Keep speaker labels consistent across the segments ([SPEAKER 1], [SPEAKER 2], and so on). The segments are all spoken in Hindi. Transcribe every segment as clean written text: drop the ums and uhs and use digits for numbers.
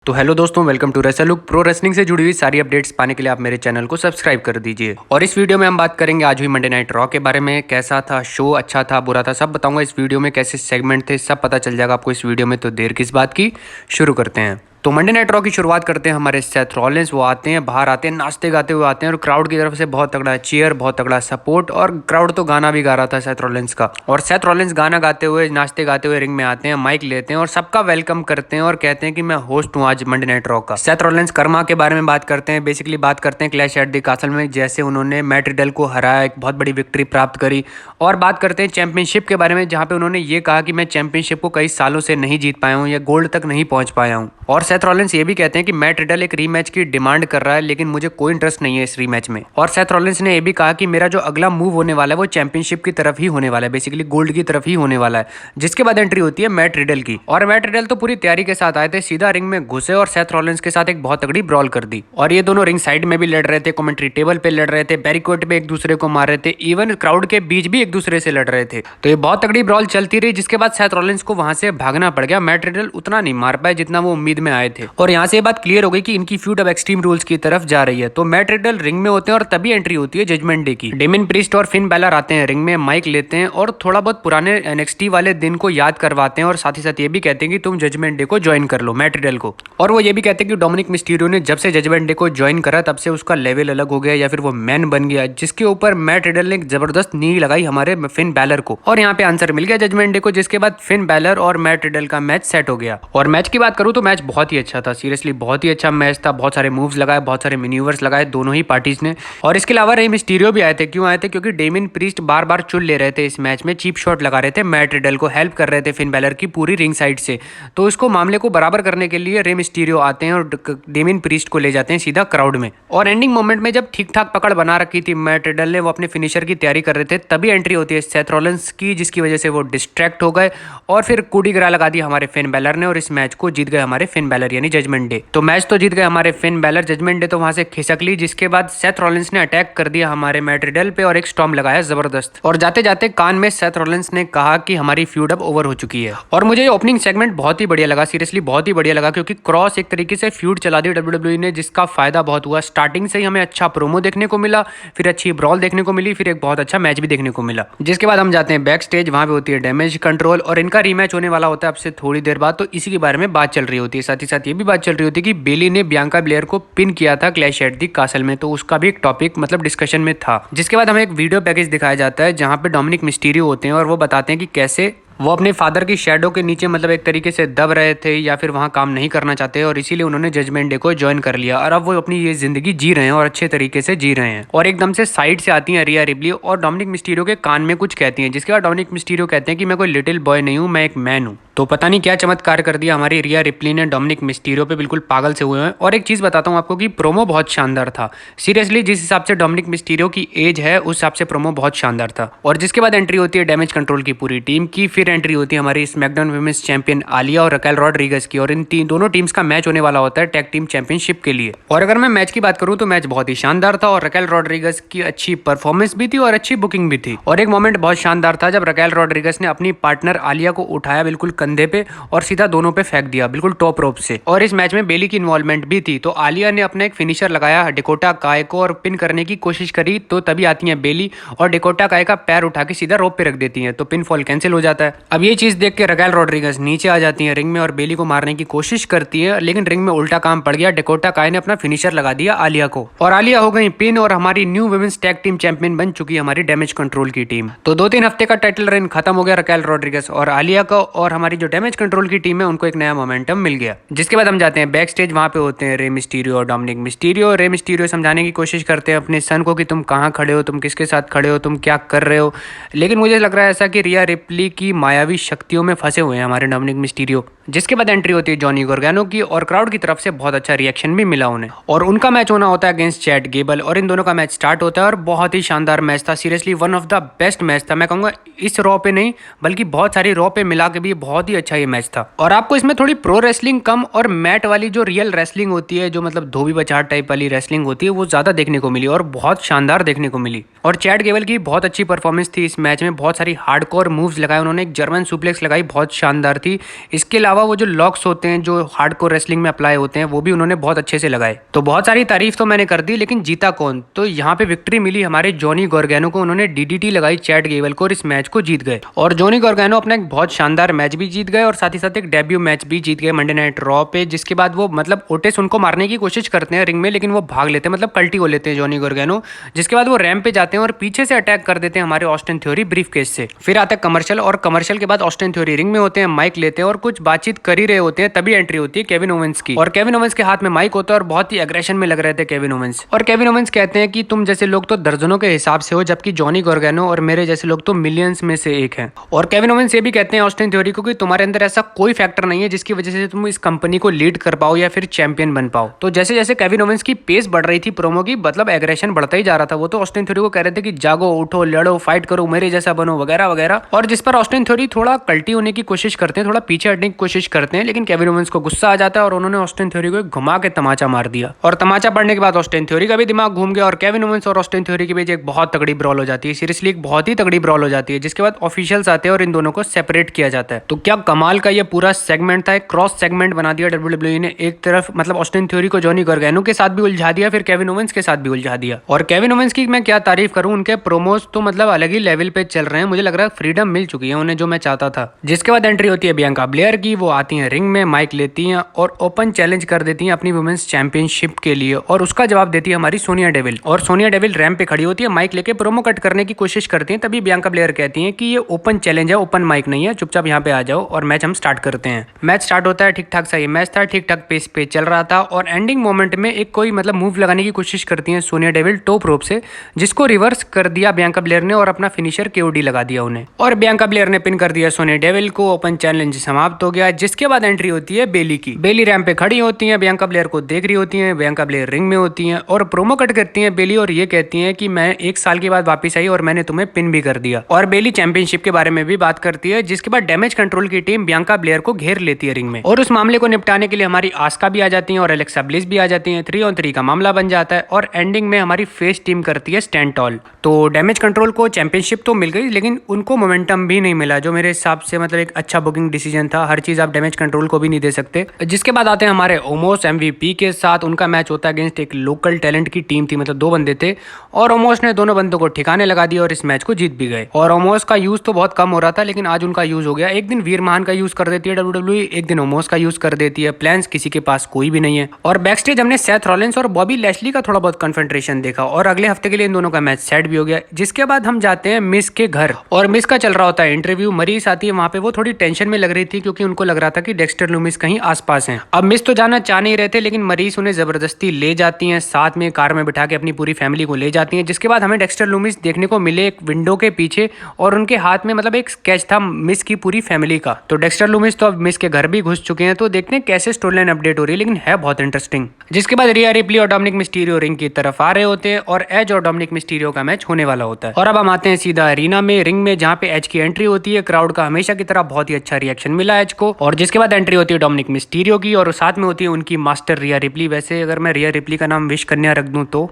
[SPEAKER 1] तो हेलो दोस्तों, वेलकम टू रेसलुक। प्रो रेसलिंग से जुड़ी हुई सारी अपडेट्स पाने के लिए आप मेरे चैनल को सब्सक्राइब कर दीजिए। और इस वीडियो में हम बात करेंगे आज हुई मंडे नाइट रॉ के बारे में। कैसा था शो, अच्छा था, बुरा था, सब बताऊंगा इस वीडियो में। कैसे सेगमेंट थे सब पता चल जाएगा आपको इस वीडियो में। तो देर किस बात की, शुरू करते हैं। तो मंडे नाइट रॉ की शुरुआत करते हैं हमारे सेथ रॉलिंस। वो आते हैं, बाहर आते हैं, नाचते गाते हुए आते हैं और क्राउड की तरफ से बहुत तगड़ा चीयर, बहुत तगड़ा सपोर्ट। और क्राउड तो गाना भी गा रहा था सेथ रॉलिंस का। और सेथ रॉलिंस गाना गाते हुए, नाचते गाते हुए रिंग में आते हैं, माइक लेते हैं और सबका वेलकम करते हैं और कहते हैं कि मैं होस्ट हूँ आज मंडे नाइट रॉ का। सेथ रॉलिंस कर्मा के बारे में बात करते हैं। बेसिकली बात करते हैं क्लैश एट द कासल में जैसे उन्होंने मैट रिडल को हराया, एक बहुत बड़ी विक्ट्री प्राप्त करी। और बात करते हैं चैंपियनशिप के बारे में, जहाँ पे उन्होंने ये कहा कि मैं चैंपियनशिप को कई सालों से नहीं जीत पाया हूँ या गोल्ड तक नहीं पहुंच पाया हूँ। और सेथ रॉलिंस ये भी कहते हैं कि मैट रिडल एक रीमैच की डिमांड कर रहा है, लेकिन मुझे कोई इंटरेस्ट नहीं है इस रीमैच में। और सेथ रॉलिंस ने ये भी कहा कि मेरा जो अगला मूव होने वाला है वो चैंपियनशिप की तरफ ही होने वाला है, बेसिकली गोल्ड की तरफ ही होने वाला है। जिसके बाद एंट्री होती है मैट रिडल की। और मैट रिडल तो पूरी तैयारी के साथ आए थे, सीधा रिंग में घुसे और सेथ रॉलिंस के साथ एक बहुत तगड़ी ब्रॉल कर दी। और ये दोनों रिंग साइड में भी लड़ रहे थे, कमेंट्री टेबल पे लड़ रहे थे, बैरिकेड पे एक दूसरे को मार रहे थे, इवन क्राउड के बीच भी एक दूसरे से लड़ रहे थे। तो ये बहुत तगड़ी ब्रॉल चलती रही, जिसके बाद सेथ रॉलिंस को वहां से भागना पड़ गया। मैट रिडल उतना नहीं मार पाए जितना वो उम्मीद में आए थे। और यहाँ से ये बात क्लियर हो गई कि इनकी फ्यूड अब एक्सट्रीम रूल्स की तरफ जा रही है। तो मैट रिडल रिंग में होते हैं और तभी एंट्री होती है जजमेंट डे की। डेमिन प्रीस्ट और फिन बैलर आते हैं रिंग में, माइक लेते हैं और थोड़ा बहुत पुराने एनएक्सटी वाले दिन को याद करवाते हैं। और साथ ही साथ ये भी कहते हैं कि तुम जजमेंट डे को ज्वाइन कर लो, मैट रिडल को। और वो ये भी कहते हैं कि डोमिनिक मिस्टीरियो ने जब से जजमेंट डे को ज्वाइन करा तब से उसका लेवल अलग हो गया या फिर वो मैन बन गया, जिसके ऊपर मैट रिडल ने एक जबरदस्त नी लगाई हमारे फिन बैलर को। और यहाँ पे आंसर मिल गया जजमेंट डे को, जिसके बाद फिन बैलर और मैट रिडल का मैच सेट हो गया। और मैच की बात करूँ तो मैच बहुत ही अच्छा था, सीरियसली बहुत ही अच्छा मैच था। बहुत सारे मूव्स लगाए, बहुत सारे मैन्यूवर्स लगाए दोनों ही पार्टीज ने। और इसके अलावा रे मिस्टीरियो भी आए थे। क्यों आए थे? क्योंकि डेमिन प्रीस्ट बार बार चुन ले रहे थे इस मैच में, चीप शॉट लगा रहे थे मैट रिडल को, हेल्प कर रहे थे फिन बैलर की पूरी रिंग साइड से। तो इसको मामले को बराबर करने के लिए रे मिस्टीरियो आते हैं और डेमिन प्रीस्ट को ले जाते हैं सीधा क्राउड में। और एंडिंग मोमेंट में जब ठीक ठाक पकड़ बना रखी थी मैट रिडल ने, वो अपने फिनिशर की तैयारी कर रहे थे, तभी एंट्री होती है सेथ रॉलिंस की, जिसकी वजह से वो डिस्ट्रैक्ट हो गए और फिर कूडी गिरा लगा दी हमारे फिन बैलर ने। और इस मैच को जीत गए हमारे फिन बैलर यानी जजमेंट डे। तो मैच तो जीत गए हमारे फिन बैलर, जजमेंट डे तो वहां से खिसक ली। जिसके बाद सेथ रॉलिंस ने अटैक कर दिया हमारे मैट रिडल पे और एक स्टॉर्म लगाया जबरदस्त। और जाते जाते कान में सेथ रॉलिंस ने कहा कि हमारी फ्यूड अब ओवर हो चुकी है। और मुझे ये ओपनिंग सेगमेंट बहुत ही बढ़िया लगा, सीरियसली बहुत ही बढ़िया लगा, क्योंकि क्रॉस एक तरीके से फ्यूड चला दी डब्ल्यूडब्ल्यूई ने, जिसका फायदा बहुत हुआ। स्टार्टिंग से ही हमें अच्छा प्रोमो देखने को मिला, फिर अच्छी ब्रॉल देखने को मिली, फिर एक बहुत अच्छा मैच भी देखने को मिला। जिसके बाद हम जाते हैं बैक स्टेज, वहां पे होती है डैमेज कंट्रोल और इनका रीमैच होने वाला होता है अब से थोड़ी देर बाद। तो इसी के बारे में बात चल रही होती है। साथ ही साथ ये भी बात चल रही होती है कि बेली ने बियांका ब्लेयर को पिन किया था क्लैश एट द कासल में, तो उसका भी एक टॉपिक मतलब डिस्कशन में था। जिसके बाद हमें एक वीडियो पैकेज दिखाया जाता है जहां पे डोमिनिक मिस्टीरियो होते हैं और वो बताते हैं कि कैसे वो अपने फादर की शैडो के नीचे मतलब एक तरीके से दब रहे थे या फिर वहाँ काम नहीं करना चाहते, और इसीलिए उन्होंने जजमेंट डे को ज्वाइन कर लिया। और अब वो अपनी ये जिंदगी जी रहे हैं और अच्छे तरीके से जी रहे हैं। और एकदम से साइड से आती हैं रिया रिप्ली और डोमिनिक मिस्टीरियो के कान में कुछ कहती हैं, जिसके बाद डोमिनिक मिस्टीरियो कहते हैं कि मैं कोई लिटिल बॉय नहीं हूँ, मैं एक मैन हूँ। तो पता नहीं क्या चमत्कार कर दिया हमारी रिया रिप्ली ने, डोमिनिक मिस्टीरियो पे बिल्कुल पागल से हुए हैं। और एक चीज़ बताता हूँ आपको कि प्रोमो बहुत शानदार था, सीरियसली जिस हिसाब से डोमिनिक मिस्टीरियो की एज है उस हिसाब से प्रोमो बहुत शानदार था। और जिसके बाद एंट्री होती है डैमेज कंट्रोल की पूरी टीम की, फिर एंट्री होती है हमारी स्मैकडाउन वुमेन्स चैंपियन आलिया और रकेल रॉड्रिगस की। और इन दोनों टीम्स का मैच होने वाला होता है टैग टीम चैंपियनशिप के लिए। और अगर मैं मैच की बात करूं तो मैच बहुत ही शानदार था और रकेल रॉड्रिगस की अच्छी परफॉर्मेंस भी थी और अच्छी बुकिंग भी थी। और एक मोमेंट बहुत शानदार था जब रकेल रॉड्रिगस ने अपनी पार्टनर आलिया को उठाया बिल्कुल कंधे पे और सीधा दोनों पे फेंक दिया बिल्कुल टॉप रोप से। और इस मैच में बेली की इन्वॉल्वमेंट भी थी। तो आलिया ने अपना एक फिनिशर लगाया डेकोटा काय को और पिन करने की कोशिश करी, तो तभी आती है बेली और डेकोटा काय का पैर उठा के सीधा रोप पे रख देती है, तो पिन फॉल कैंसिल हो जाता है। अब ये चीज देख के रकेल रॉड्रिगस नीचे आ जाती है रिंग में और बेली को मारने की कोशिश करती है, लेकिन रिंग में उल्टा काम पड़ गया। डेकोटा काय ने अपना फिनिशर लगा दिया आलिया को और आलिया हो गई पिन और हमारी new women's tag team champion बन चुकी है हमारी डैमेज कंट्रोल की टीम। तो 2-3 हफ्ते का टाइटल रेन खत्म हो गया रकेल रॉड्रिगस और आलिया का, और हमारी जो डैमेज कंट्रोल की टीम है उनको एक नया मोमेंटम मिल गया। जिसके बाद हम जाते हैं बैक स्टेज, वहां पे होते हैं रे मिस्टीरियो और डोमिनिक मिस्टीरियो। रे मिस्टीरियो समझाने की कोशिश करते हैं अपने सन को कि तुम कहाँ खड़े हो, तुम किसके साथ खड़े हो, तुम क्या कर रहे हो। लेकिन मुझे लग रहा है ऐसा कि रिया रिप्ली की मायावी शक्तियों में फंसे हुए हैं हमारे डोमिनिक मिस्टीरियो। जिसके बाद एंट्री होती है जॉनी गोर्गानो की और क्राउड की तरफ से बहुत अच्छा रिएक्शन भी मिला उन्हें। और उनका मैच होना होता है अगेंस्ट चैट गेबल और इन दोनों का मैच स्टार्ट होता है और बहुत ही शानदार मैच था, seriously one of the best match था। मैं कहूँगा इस रॉ पे नहीं बल्कि बहुत सारी रॉ पे मिला के भी बहुत ही अच्छा ये मैच था। और आपको इसमें थोड़ी प्रो रेसलिंग कम और मैट वाली जो रियल रेसलिंग होती है, जो मतलब धोबी बचार टाइप वाली रेसलिंग होती है, वो ज़्यादा देखने को मिली और बहुत शानदार देखने को मिली। और चैट गेबल की बहुत अच्छी परफॉर्मेंस थी इस मैच में, बहुत सारी हार्डकोर मूव्स लगाए उन्होंने, एक जर्मन सुप्लेक्स लगाई बहुत शानदार थी। इसके अलावा अलावा वो जो लॉक्स होते हैं जो हार्डकोर रेसलिंग में अप्लाई होते हैं वो भी उन्होंने बहुत अच्छे से लगाए। तो बहुत सारी तारीफ तो मैंने कर दी, लेकिन जीता कौन? तो यहाँ पे विक्ट्री मिली हमारे जॉनी गॉर्गैनो को। उन्होंने डीडीटी लगाई चैट गेबल को और इस मैच को जीत गए। और जॉनी गॉर्गैनो अपना एक बहुत शानदार मैच भी जीत गए और साथ ही साथ एक डेब्यू मैच भी जीत गए मंडे नाइट रॉ पे। जिसके बाद वो मतलब ओटिस उनको मारने की कोशिश करते हैं रिंग में, लेकिन वो भाग लेते हैं, मतलब कल्टी हो लेते हैं जॉनी गॉर्गैनो। जिसके बाद वो रैंप पे जाते हैं और पीछे से अटैक कर देते हैं हमारे ऑस्टिन थ्योरी ब्रीफ केस से। फिर आता है कमर्शियल, और कमर्शियल के बाद ऑस्टिन थ्योरी रिंग में होते हैं, माइक लेते हैं और कुछ बातचीत कर ही रहे होते हैं, तभी एंट्री होती है केविन ओवेंस की। और केविन ओवेंस के हाथ में माइक होता है और बहुत ही एग्रेशन में लग रहे थे केविन ओवेंस। और केविन ओवेंस कहते हैं कि तुम जैसे लोग तो दर्जनों के हिसाब से हो, जबकि जॉनी गॉर्गैनो और मेरे जैसे लोग तो मिलियंस में से एक हैं। और केविन ओवेंस ये भी कहते हैं ऑस्टिन थ्योरी को कि तुम्हारे अंदर ऐसा कोई फैक्टर नहीं है जिसकी वजह से तुम इस कंपनी को लीड कर पाओ या फिर चैंपियन बन पाओ। तो जैसे जैसे केविन ओवेंस की पेस बढ़ रही थी प्रोमो की, मतलब एग्रेशन बढ़ता ही जा रहा था। वो तो ऑस्टिन थ्योरी को कह रहे थे कि जागो, उठो, लड़ो, फाइट करो, मेरे जैसा बनो, वगैरह वगैरह। और जिस पर ऑस्टिन थ्योरी थोड़ा कल्टी होने की कोशिश करते हैं, थोड़ा पीछे हटने की कोशिश करते हैं, लेकिन केविन ओवेंस को गुस्सा आ जाता है और उन्होंने ऑस्टिन थ्योरी को घुमा के तमाचा मार दिया। और तमाचा पड़ने के बाद ऑस्टिन थ्योरी का भी दिमाग घूम गया और केविन ओवेंस और ऑस्टिन थ्योरी के बीच एक बहुत तगड़ी ब्रॉल हो जाती है। सीरियसली एक बहुत ही तगड़ी ब्रॉल हो जाती है, जिसके बाद ऑफिशियल्स आते हैं और इन दोनों को सेपरेट किया जाता है। तो क्या कमाल का ये पूरा सेगमेंट था, एक क्रॉस सेगमेंट बना दिया डब्ल्यूडब्ल्यूई ने। एक तरफ मतलब ऑस्टिन थ्योरी को जॉनी गॉर्गैनो के साथ भी उलझा दिया, फिर केविन ओवेंस के साथ भी उलझा दिया। और केविन ओवेंस की मैं क्या तारीफ करूं, उनके प्रोमोज तो मतलब अलग ही लेवल पे चल रहे हैं। मुझे लग रहा है फ्रीडम मिल चुकी है उन्हें, जो मैं चाहता था। जिसके बाद एंट्री होती है बियांका ब्लेयर की। वो आती हैं रिंग में, माइक लेती हैं और ओपन चैलेंज कर देती हैं अपनी वुमेन्स चैंपियनशिप के लिए। और उसका जवाब देती है हमारी सोनिया डेविल। और सोनिया डेविल रैंप पे खड़ी होती है, माइक लेके प्रोमो कट करने की कोशिश करती है। तभी बियांका ब्लेयर कहती है कि ये ओपन चैलेंज है, ओपन माइक नहीं है, चुपचाप यहाँ पे आ जाओ और मैच हम स्टार्ट करते हैं। मैच स्टार्ट होता है, ठीक ठाक सा ये मैच था, ठीक ठाक पेस पे चल रहा था। और एंडिंग मोमेंट में एक कोई मतलब मूव लगाने की कोशिश करती है सोनिया डेविल टॉप रोप से, जिसको रिवर्स कर दिया बियांका ब्लेयर ने और अपना फिनिशर केओडी लगा दिया उन्हें। और बियांका ब्लेयर ने पिन कर दिया सोनिया डेविल को। ओपन चैलेंज समाप्त हो गया। जिसके बाद एंट्री होती है बेली की। बेली रैंप पे खड़ी होती है, बियांका ब्लेयर को देख रही होती है। बियांका ब्लेयर रिंग में होती है और प्रोमो कट करती है बेली और ये कहती है कि मैं 1 साल के बाद वापस आई और मैंने तुम्हें पिन भी कर दिया। और बेली चैंपियनशिप के बारे में भी बात करती है। जिसके बाद डैमेज कंट्रोल की टीम बियांका ब्लेयर को घेर लेती है रिंग में और उस मामले को निपटाने के लिए हमारी आस्का भी आ जाती है और एलेक्सा ब्लिस भी आ जाती है। 3-on-3 का मामला बन जाता है और एंडिंग में हमारी फेस टीम करती है स्टैंड टॉल। तो डैमेज कंट्रोल को चैंपियनशिप तो मिल गई, लेकिन उनको मोमेंटम भी नहीं मिला, जो मेरे हिसाब से मतलब एक अच्छा बुकिंग डिसीजन था। हर चीज आप डैमेज कंट्रोल को भी नहीं दे सकते। जिसके बाद आते हैं हमारे ओमोस MVP के साथ। उनका मैच होता है अगेंस्ट एक लोकल टैलेंट की टीम थी, मतलब 2 बंदे थे और ओमोस ने दोनों बंदों को ठिकाने लगा दिया और इस मैच को जीत भी गए। और ओमोस का यूज तो बहुत कम हो रहा था, लेकिन आज उनका यूज हो गया। एक दिन वीर महान का यूज कर देती है WWE, एक दिन ओमोस का यूज कर देती है। प्लान्स किसी के पास कोई भी नहीं है। और बैकस्टेज हमने सेथ रॉलिंस और बॉबी लैशली का थोड़ा बहुत कन्फ्रंटेशन देखा और अगले हफ्ते के लिए इन दोनों का मैच सेट भी हो गया। जिसके बाद हम जाते हैं मिस के घर और मिस का चल रहा होता है इंटरव्यू। मरीस आती है वहां पे, वो थोड़ी टेंशन में लग रही थी क्योंकि उनको लग रहा था कि डेक्स्टर लूमिस कहीं आसपास हैं। अब मिस तो जाना चाह नहीं रहे थे, लेकिन मरीस उन्हें जबरदस्ती ले जाती हैं, साथ में कार में बिठा के अपनी पूरी फैमिली को ले जाती हैं। जिसके बाद हमें डेक्स्टर लूमिस देखने को मिले एक विंडो के पीछे और उनके हाथ में मतलब एक स्केच था मिस की पूरी फैमिली का। तो डेक्स्टर लूमिस तो अब मिस के घर भी घुस चुके हैं। तो देखते हैं कैसे स्टोरी लाइन अपडेट हो रही है, लेकिन है बहुत इंटरेस्टिंग। जिसके बाद रिया रिप्ली और डोमिनिक मिस्टीरियो रिंग की तरफ आ रहे होते हैं और एज और डोमिनिक मिस्टीरियो का मैच होने वाला होता है। और अब हम आते हैं सीधा अरीना में, रिंग में, जहाँ पे एज की एंट्री होती है। क्राउड का हमेशा की तरह बहुत ही अच्छा रिएक्शन मिला एज को। और जिसके बाद एंट्री होती है डोमिनिक मिस्टीरियो की और साथ में होती है उनकी मास्टर रिया रिप्ली। वैसे अगर मैं रिया रिप्ली का नाम विश कन्या रख दूं तो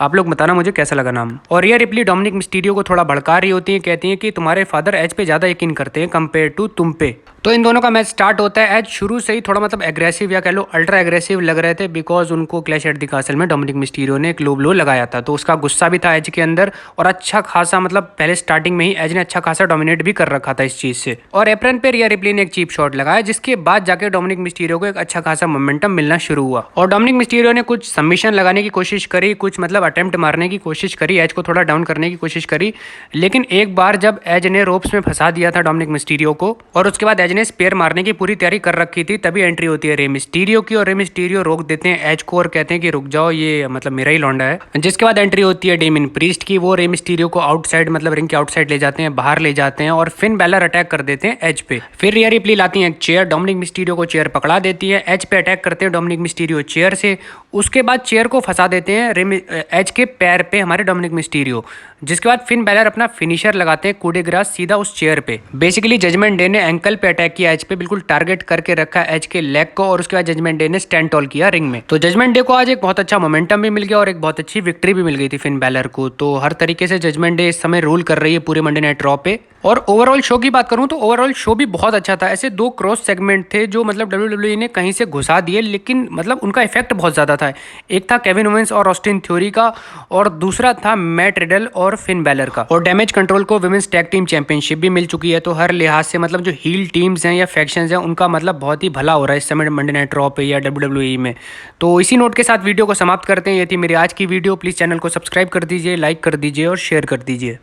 [SPEAKER 1] आप लोग बताना मुझे कैसा लगा नाम। और रिया रिप्ली डोमिनिक मिस्टीरियो को थोड़ा भड़का रही होती है, कहती हैं कि तुम्हारे फादर एज पे ज्यादा यकीन करते हैं कंपेयर टू तुम पे। तो इन दोनों का मैच स्टार्ट होता है। एज शुरू से ही थोड़ा मतलब एग्रेसिव या कह लो अल्ट्रा एग्रेसिव लग रहे थे, बिकॉज उनको क्लैश एट द कासल में डोमिनिक मिस्टीरियो ने एक लो ब्लो लगाया था, तो उसका गुस्सा भी था एज के अंदर। और अच्छा खासा मतलब पहले स्टार्टिंग में ही एज ने अच्छा खासा डोमिनेट भी कर रखा था इस चीज से। और एप्रन पे रिया रिप्ली ने एक चीप शॉट लगाया, जिसके बाद जाके डोमिनिक मिस्टीरियो को एक अच्छा खासा मोमेंटम मिलना शुरू हुआ। और डोमिनिक मिस्टीरियो ने कुछ सबमिशन लगाने की कोशिश करी, कुछ मतलब अटेम्प्ट मारने की कोशिश करी, एज को थोड़ा डाउन करने की कोशिश करी। लेकिन एक बार जब एज ने रोप्स में फंसा दिया था डोमिनिक मिस्टीरियो को और उसके बाद एज ने स्पेयर मारने की पूरी तैयारी कर रखी थी, तभी एंट्री होती है रे मिस्टीरियो की। और रे मिस्टीरियो रोक देते हैं एज को और कहते हैं कि रुक जाओ, ये मतलब मेरा ही लौंडा है। जिसके बाद एंट्री होती है डेमिन प्रीस्ट की। वो रे मिस्टीरियो को आउटसाइड मतलब रिंग के आउटसाइड ले जाते हैं, बाहर ले जाते हैं और फिन बैलर अटैक कर देते हैं एज पे। फिर रिया रिप्ली लाती है एक चेयर, डोमिनिक मिस्टीरियो को चेयर पकड़ा देती है, एज पे अटैक करते हैं डोमिनिक मिस्टीरियो चेयर से। उसके बाद चेयर को फंसा देते हैं एज के पैर पे हमारे डोमिनिक मिस्टीरियो। जिसके बाद फिन बैलर अपना फिनिशर लगाते हैं कूडे ग्रास सीधा उस चेयर पे। बेसिकली जजमेंट डे ने एंकल पे अटैक किया एज पे, बिल्कुल टारगेट करके रखा एज के लेग को, और उसके बाद जजमेंट डे ने स्टैंड टॉल किया रिंग में। तो जजमेंट डे को आज एक बहुत अच्छा मोमेंटम भी मिल गया और एक बहुत अच्छी विक्ट्री भी मिल गई थी फिन बैलर को। तो हर तरीके से जजमेंट डे इस समय रूल कर रही है पूरे मंडे नाइट रॉ पे। और ओवरऑल शो की बात करूं तो ओवरऑल शो भी बहुत अच्छा था। ऐसे 2 क्रॉस सेगमेंट थे जो मतलब WWE ने कहीं से घुसा दिए, लेकिन मतलब उनका इफेक्ट बहुत ज़्यादा था। एक था केविन ओवेंस और ऑस्टिन थ्योरी का, और दूसरा था मैट रिडल और फिन बैलर का। और डैमेज कंट्रोल को विमेंस टैग टीम चैंपियनशिप भी मिल चुकी है। तो हर लिहाज से मतलब जो हील टीम्स हैं या फैक्शंस हैं उनका मतलब बहुत ही भला हो रहा है इस समय मंडे नाइट रॉ पे या WWE में। तो इसी नोट के साथ वीडियो को समाप्त करते हैं। ये थी मेरी आज की वीडियो। प्लीज़ चैनल को सब्सक्राइब कर दीजिए, लाइक कर दीजिए और शेयर कर दीजिए।